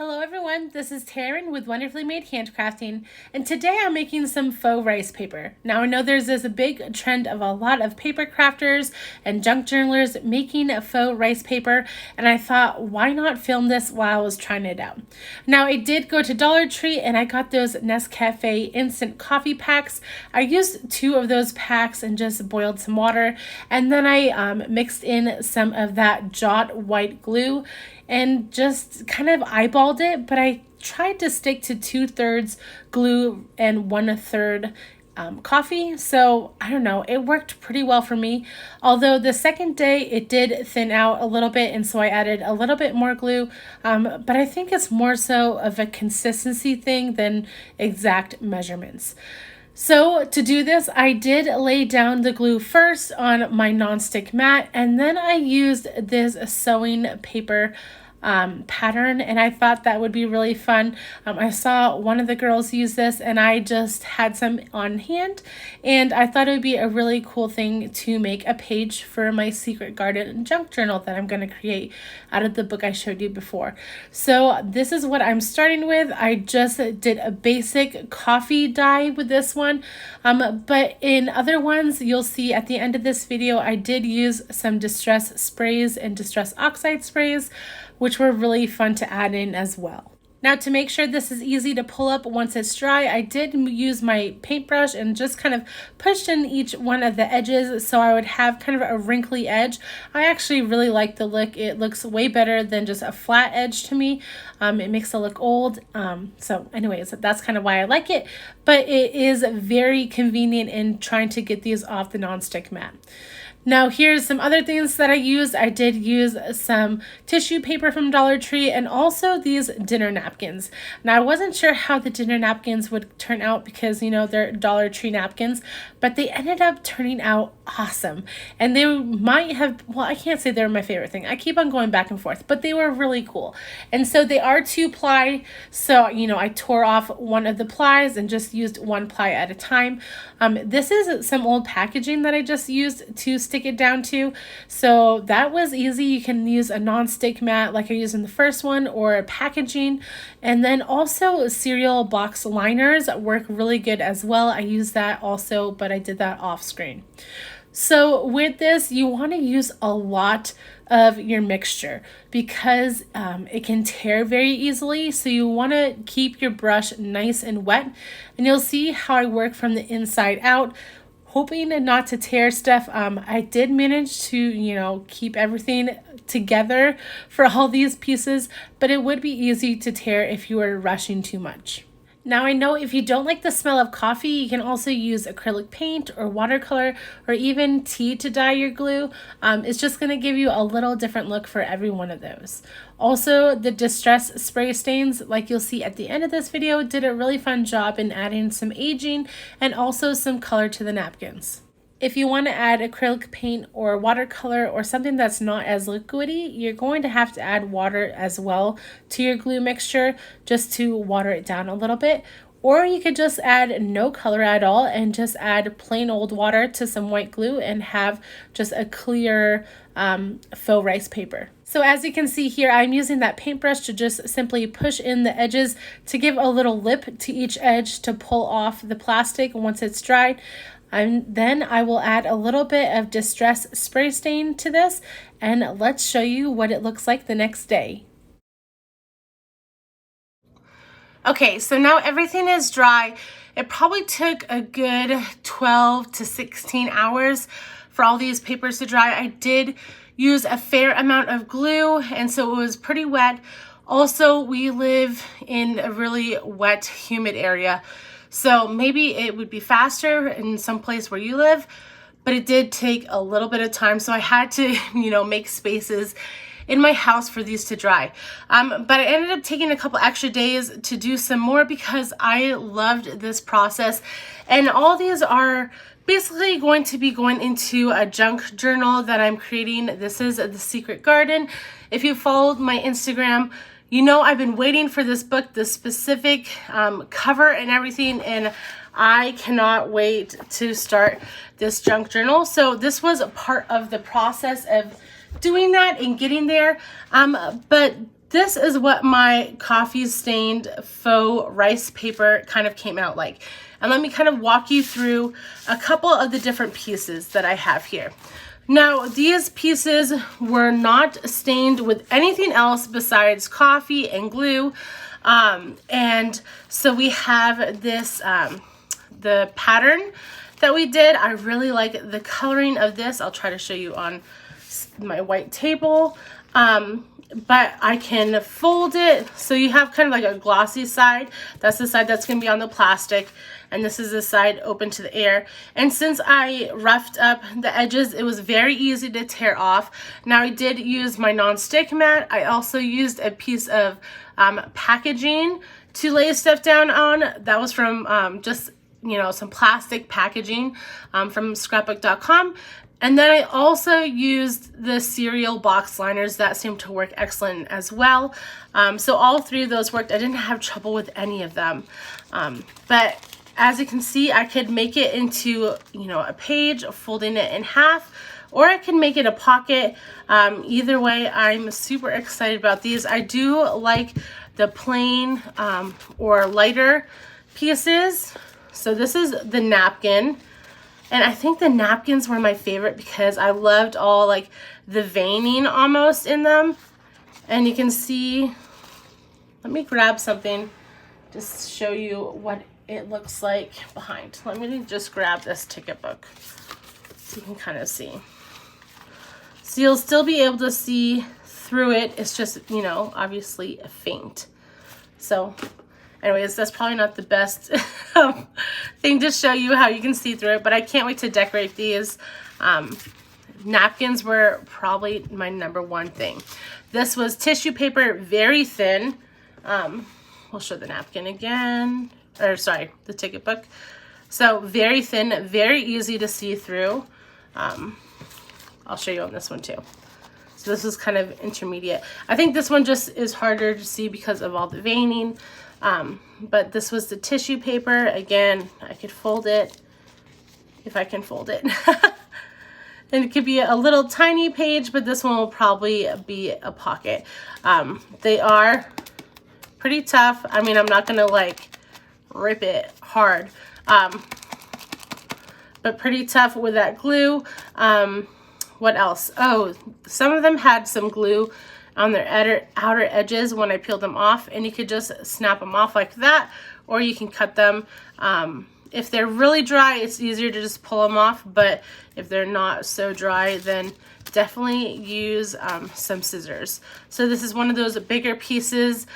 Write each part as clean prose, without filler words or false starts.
Hello everyone, this is Taryn with Wonderfully Made Handcrafting, and today I'm making some faux rice paper. Now I know there's this big trend of a lot of paper crafters and junk journalers making a faux rice paper, and I thought, why not film this while I was trying it out? Now I did go to Dollar Tree and I got those Nescafe instant coffee packs. I used 2 of those packs and just boiled some water, and then I mixed in some of that Jot white glue and just kind of eyeballed it, but I tried to stick to 2/3 glue and 1/3 coffee. So I don't know, it worked pretty well for me. Although the second day it did thin out a little bit, and so I added a little bit more glue. But I think it's more so of a consistency thing than exact measurements. So to do this, I did lay down the glue first on my nonstick mat, and then I used this sewing paper pattern, and I thought that would be really fun. I saw one of the girls use this, and I just had some on hand, and I thought it would be a really cool thing to make a page for my secret garden junk journal that I'm going to create out of the book I showed you before. So this is what I'm starting with. I just did a basic coffee dye with this one, but in other ones you'll see at the end of this video I did use some distress sprays and distress oxide sprays, which were really fun to add in as well. Now, to make sure this is easy to pull up once it's dry, I did use my paintbrush and just kind of pushed in each one of the edges so I would have kind of a wrinkly edge. I actually really like the look. It looks way better than just a flat edge to me. It makes it look old. So anyways, that's kind of why I like it, but it is very convenient in trying to get these off the nonstick mat. Now here's some other things that I used. I did use some tissue paper from Dollar Tree and also these dinner napkins. Now I wasn't sure how the dinner napkins would turn out because, you know, they're Dollar Tree napkins, but they ended up turning out awesome. And they might have, well, I can't say they're my favorite thing. I keep on going back and forth, but they were really cool. And so they are 2-ply. So, you know, I tore off one of the plies and just used 1 ply at a time. This is some old packaging that I just used to stick it down to, so that was easy. You can use a non-stick mat like I used in the first one, or packaging, and then also cereal box liners work really good as well. I use that also, but I did that off screen. So with this, you want to use a lot of your mixture because it can tear very easily. So you want to keep your brush nice and wet, and you'll see how I work from the inside out, hoping not to tear stuff. I did manage to, you know, keep everything together for all these pieces, but it would be easy to tear if you were rushing too much. Now I know if you don't like the smell of coffee, you can also use acrylic paint or watercolor or even tea to dye your glue. It's just going to give you a little different look for every one of those. Also, the distress spray stains, like you'll see at the end of this video, did a really fun job in adding some aging and also some color to the napkins. If you want to add acrylic paint or watercolor or something that's not as liquidy, you're going to have to add water as well to your glue mixture just to water it down a little bit. Or you could just add no color at all and just add plain old water to some white glue and have just a clear faux rice paper. So as you can see here, I'm using that paintbrush to just simply push in the edges to give a little lip to each edge to pull off the plastic once it's dried. And then I will add a little bit of distress spray stain to this, and let's show you what it looks like the next day. Okay, so now everything is dry. It probably took a good 12 to 16 hours for all these papers to dry. I did use a fair amount of glue, and so it was pretty wet. Also, we live in a really wet, humid area. So maybe it would be faster in some place where you live, but it did take a little bit of time. So I had to, you know, make spaces in my house for these to dry. But I ended up taking a couple extra days to do some more because I loved this process. And all these are basically going to be going into a junk journal that I'm creating. This is The Secret Garden. If you followed my Instagram, you know I've been waiting for this book, the specific cover and everything, and I cannot wait to start this junk journal. So this was a part of the process of doing that and getting there. But this is what my coffee stained faux rice paper kind of came out like. And let me kind of walk you through a couple of the different pieces that I have here. Now, these pieces were not stained with anything else besides coffee and glue. And so we have this, the pattern that we did. I really like the coloring of this. I'll try to show you on my white table. But I can fold it so you have kind of like a glossy side. That's the side that's going to be on the plastic, and this is the side open to the air. And since I roughed up the edges, it was very easy to tear off. Now, I did use my non-stick mat. I also used a piece of packaging to lay stuff down on. That was from just, you know, some plastic packaging from scrapbook.com. And then I also used the cereal box liners that seemed to work excellent as well. So all three of those worked. I didn't have trouble with any of them. But as you can see, I could make it into, you know, a page, folding it in half, or I can make it a pocket. Either way, I'm super excited about these. I do like the plain or lighter pieces. So this is the napkin. And I think the napkins were my favorite because I loved all like the veining almost in them. And you can see, let me grab something just to show you what it looks like behind. Let me just grab this ticket book so you can kind of see. So you'll still be able to see through it. It's just, you know, obviously faint. So anyways, that's probably not the best thing to show you how you can see through it, but I can't wait to decorate these. Napkins were probably my #1 thing. This was tissue paper, very thin. We'll show the napkin again, or sorry, the ticket book. So very thin, very easy to see through. I'll show you on this one too. So this is kind of intermediate. I think this one just is harder to see because of all the veining. But this was the tissue paper. Again, I could fold it if I can fold it. And it could be a little tiny page, but this one will probably be a pocket. They are pretty tough. I mean, I'm not gonna like rip it hard, but pretty tough with that glue. What else? Oh, some of them had some glue on their outer edges when I peeled them off, and you could just snap them off like that, or you can cut them. If they're really dry, it's easier to just pull them off, but if they're not so dry, then definitely use some scissors. So this is one of those bigger pieces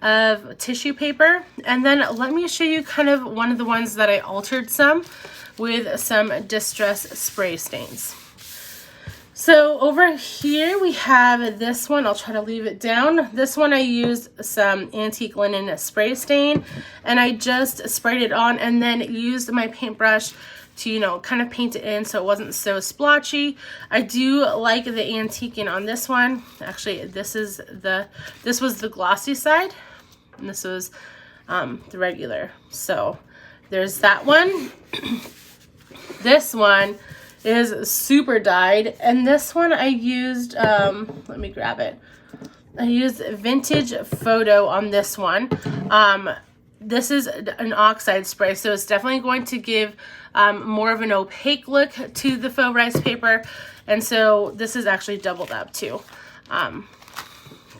of tissue paper. And then let me show you kind of one of the ones that I altered some with some distress spray stains. So over here we have this one. I'll try to leave it down. This one I used some antique linen spray stain, and I just sprayed it on and then used my paintbrush to, you know, kind of paint it in so it wasn't so splotchy. I do like the antiquing on this one. Actually, this was the glossy side, and this was the regular. So there's that one. This one is super dyed, and this one I used, let me grab it. I used Vintage Photo on this one. This is an oxide spray, so it's definitely going to give more of an opaque look to the faux rice paper, and so this is actually doubled up too.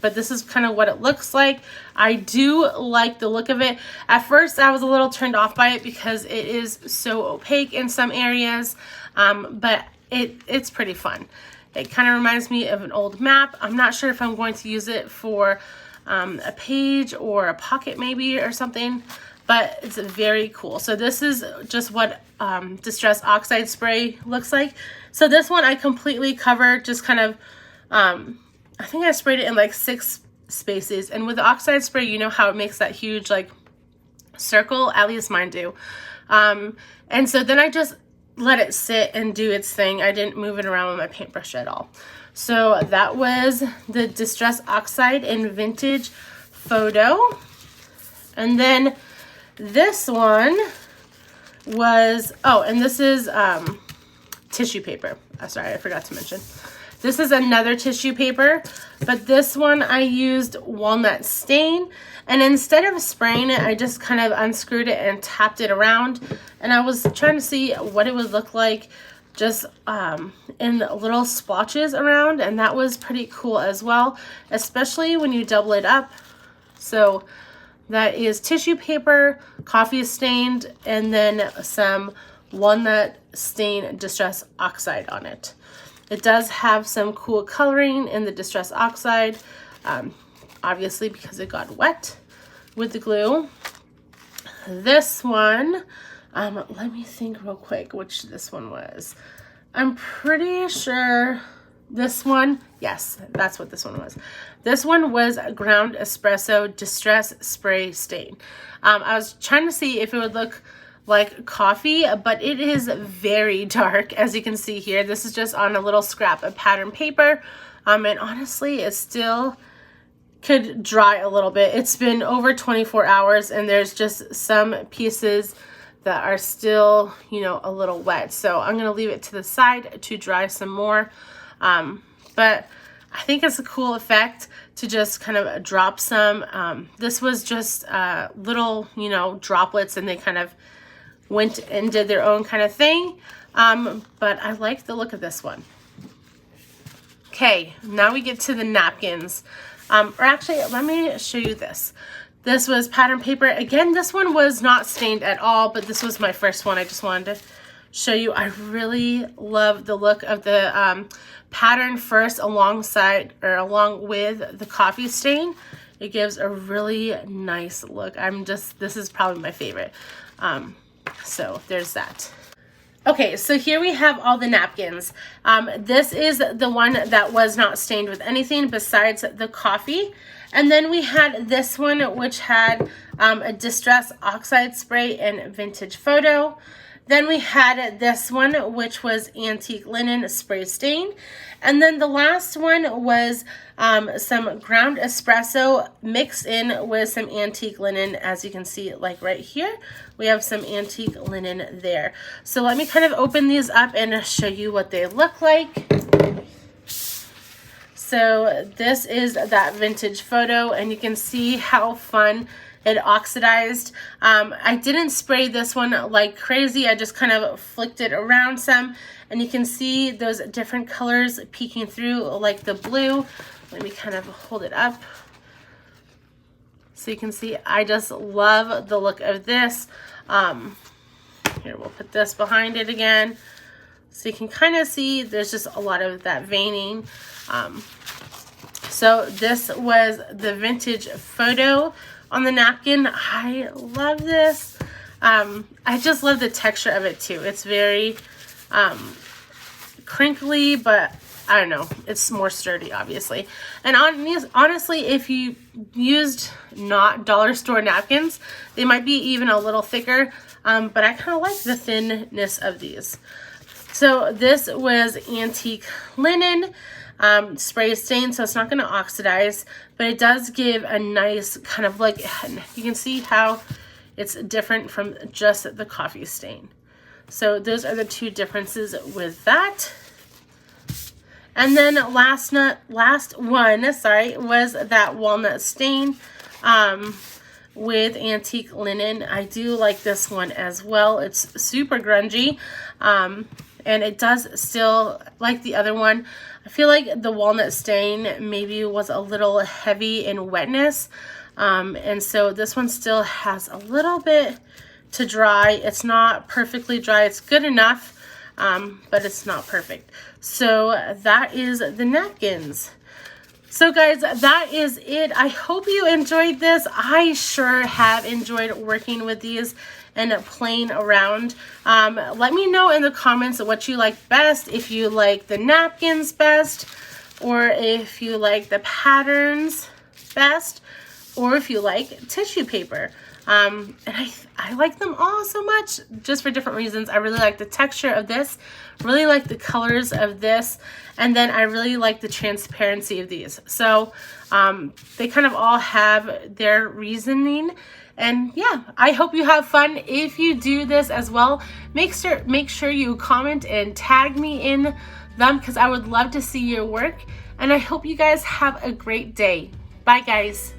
But this is kind of what it looks like. I do like the look of it. At first, I was a little turned off by it because it is so opaque in some areas, but it's pretty fun. It kind of reminds me of an old map. I'm not sure if I'm going to use it for a page or a pocket maybe or something, but it's very cool. So this is just what Distress Oxide Spray looks like. So this one I completely covered, just kind of, I think I sprayed it in like 6 spaces. And with the oxide spray, you know how it makes that huge like circle, at least mine do. And so then I just let it sit and do its thing. I didn't move it around with my paintbrush at all. So that was the Distress Oxide in Vintage Photo. And then this one was, oh, and this is tissue paper. Sorry, I forgot to mention. This is another tissue paper, but this one I used Walnut Stain. And instead of spraying it, I just kind of unscrewed it and tapped it around. And I was trying to see what it would look like just in little splotches around. And that was pretty cool as well, especially when you double it up. So that is tissue paper, coffee stained, and then some Walnut Stain Distress Oxide on it. It does have some cool coloring in the Distress Oxide, obviously because it got wet with the glue. This one, let me think real quick which this one was. I'm pretty sure this one, yes, that's what this one was. This one was Ground Espresso Distress Spray Stain. I was trying to see if it would look like coffee, but it is very dark, as you can see here. This is just on a little scrap of pattern paper, and honestly, it still could dry a little bit. It's been over 24 hours, and there's just some pieces that are still, you know, a little wet. So I'm gonna leave it to the side to dry some more. But I think it's a cool effect to just kind of drop some. This was just little, you know, droplets, and they kind of went and did their own kind of thing. But I like the look of this one. Okay, now we get to the napkins. Or actually, let me show you this. This was pattern paper. Again, this one was not stained at all, but this was my first one. I just wanted to show you. I really love the look of the pattern first alongside or along with the coffee stain. It gives a really nice look. This is probably my favorite. So there's that. Okay, so here we have all the napkins. This is the one that was not stained with anything besides the coffee. And then we had this one, which had a Distress Oxide Spray and Vintage Photo. Then we had this one, which was Antique Linen Spray Stain. And then the last one was some Ground Espresso mixed in with some Antique Linen. As you can see, like right here, we have some Antique Linen there. So let me kind of open these up and show you what they look like. So this is that Vintage Photo, and you can see how fun it oxidized. I didn't spray this one like crazy. I just kind of flicked it around some, and you can see those different colors peeking through, like the blue. Let me kind of hold it up so you can see. I just love the look of this. Here, we'll put this behind it again so you can kind of see there's just a lot of that veining. So this was the Vintage Photo on the napkin. I love this. I just love the texture of it too. It's very crinkly, but I don't know, it's more sturdy, obviously. And honestly, if you used not dollar store napkins, they might be even a little thicker, but I kind of like the thinness of these. So this was Antique Linen spray stain, so it's not going to oxidize, but it does give a nice kind of like, you can see how it's different from just the coffee stain. So those are the two differences with that. And then last one was that Walnut Stain with Antique Linen. I do like this one as well. It's super grungy, and it does still, like the other one, I feel like the Walnut Stain maybe was a little heavy in wetness, and so this one still has a little bit to dry. It's not perfectly dry. It's good enough, but it's not perfect. So that is the napkins. So guys, that is it. I hope you enjoyed this. I sure have enjoyed working with these and playing around. Let me know in the comments what you like best, if you like the napkins best, or if you like the patterns best, or if you like tissue paper. And I like them all so much, just for different reasons. I really like the texture of this, really like the colors of this, and then I really like the transparency of these. So they kind of all have their reasoning, And yeah, I hope you have fun. If you do this as well, make sure you comment and tag me in them because I would love to see your work. And I hope you guys have a great day. Bye guys.